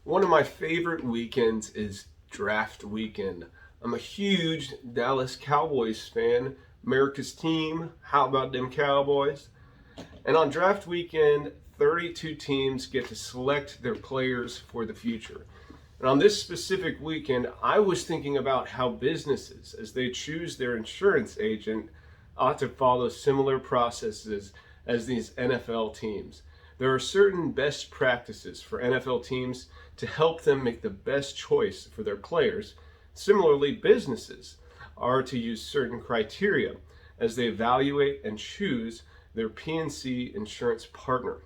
One of my favorite weekends is draft weekend. I'm a huge Dallas Cowboys fan. America's team. How about them Cowboys? And on draft weekend, 32 teams get to select their players for the future. And on this specific weekend, I was thinking about how businesses, as they choose their insurance agent, ought to follow similar processes as these NFL teams. There are certain best practices for NFL teams to help them make the best choice for their players. Similarly, businesses are to use certain criteria as they evaluate and choose their P&C insurance partner.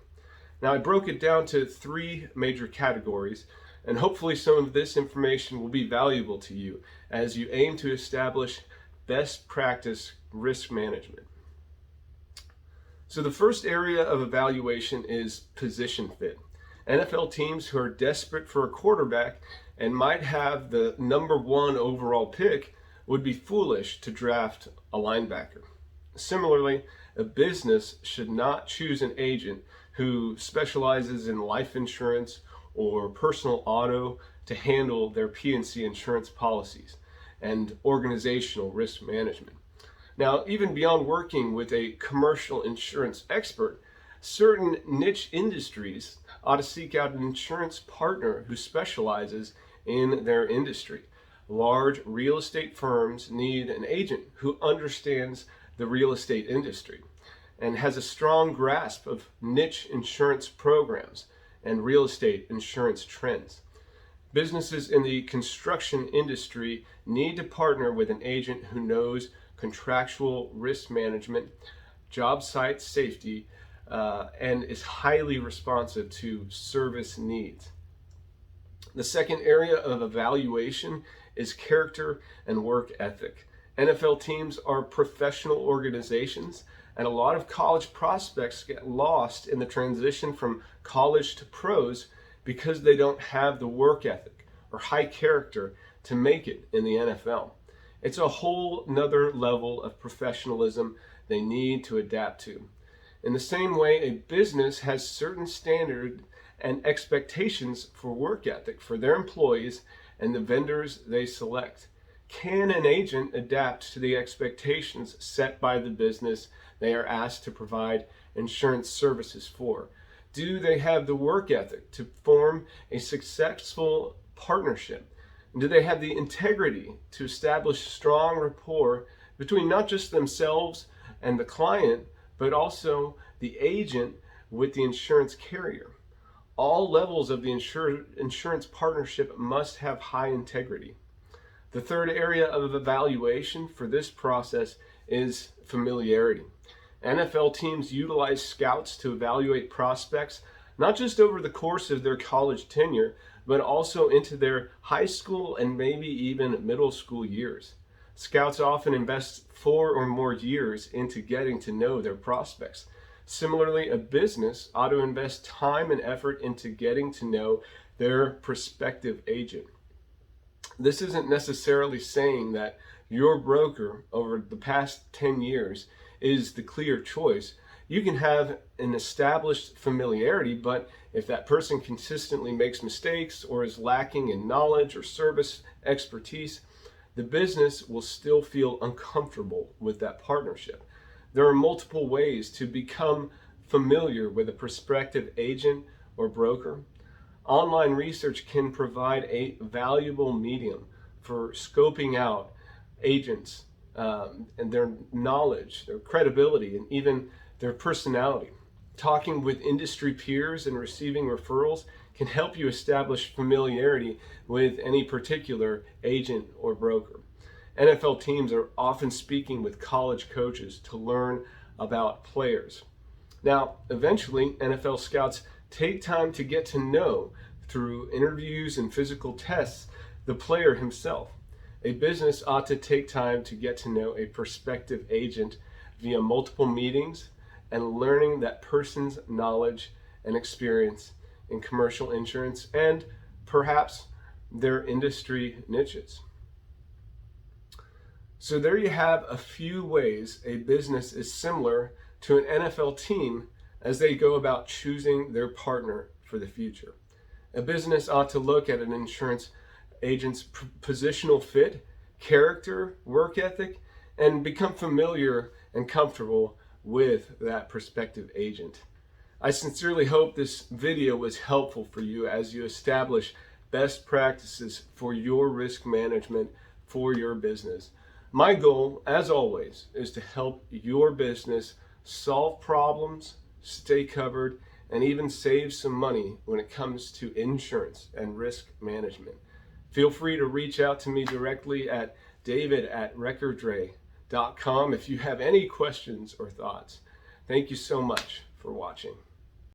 Now, I broke it down to three major categories, and hopefully some of this information will be valuable to you as you aim to establish best practice risk management. So the first area of evaluation is position fit. NFL teams who are desperate for a quarterback and might have the number one overall pick would be foolish to draft a linebacker. Similarly, a business should not choose an agent who specializes in life insurance or personal auto to handle their P&C insurance policies and organizational risk management. Now, even beyond working with a commercial insurance expert, certain niche industries ought to seek out an insurance partner who specializes in their industry. Large real estate firms need an agent who understands the real estate industry and has a strong grasp of niche insurance programs and real estate insurance trends. Businesses in the construction industry need to partner with an agent who knows contractual risk management, job site safety, and is highly responsive to service needs. The second area of evaluation is character and work ethic. NFL teams are professional organizations, and a lot of college prospects get lost in the transition from college to pros because they don't have the work ethic or high character to make it in the NFL. It's a whole nother level of professionalism they need to adapt to. In the same way, a business has certain standards and expectations for work ethic for their employees and the vendors they select. Can an agent adapt to the expectations set by the business they are asked to provide insurance services for? Do they have the work ethic to form a successful partnership? And do they have the integrity to establish strong rapport between not just themselves and the client, but also the agent with the insurance carrier? All levels of the insurance partnership must have high integrity. The third area of evaluation for this process is familiarity. NFL teams utilize scouts to evaluate prospects not just over the course of their college tenure, but also into their high school and maybe even middle school years. Scouts often invest 4 or more years into getting to know their prospects. Similarly, a business ought to invest time and effort into getting to know their prospective agent. This isn't necessarily saying that your broker over the past 10 years is the clear choice. You can have an established familiarity, but if that person consistently makes mistakes or is lacking in knowledge or service expertise, the business will still feel uncomfortable with that partnership. There are multiple ways to become familiar with a prospective agent or broker. Online research can provide a valuable medium for scoping out agents and their knowledge, their credibility, and even their personality. Talking with industry peers and receiving referrals can help you establish familiarity with any particular agent or broker. NFL teams are often speaking with college coaches to learn about players. Now, eventually, NFL scouts take time to get to know, through interviews and physical tests, the player himself. A business ought to take time to get to know a prospective agent via multiple meetings and learning that person's knowledge and experience in commercial insurance and perhaps their industry niches. So there you have a few ways a business is similar to an NFL team as they go about choosing their partner for the future. A business ought to look at an insurance agent's positional fit, character, work ethic, and become familiar and comfortable with that prospective agent. I sincerely hope this video was helpful for you as you establish best practices for your risk management for your business. My goal, as always, is to help your business solve problems, stay covered, and even save some money when it comes to insurance and risk management. Feel free to reach out to me directly at david@recordray.com if you have any questions or thoughts. Thank you so much for watching.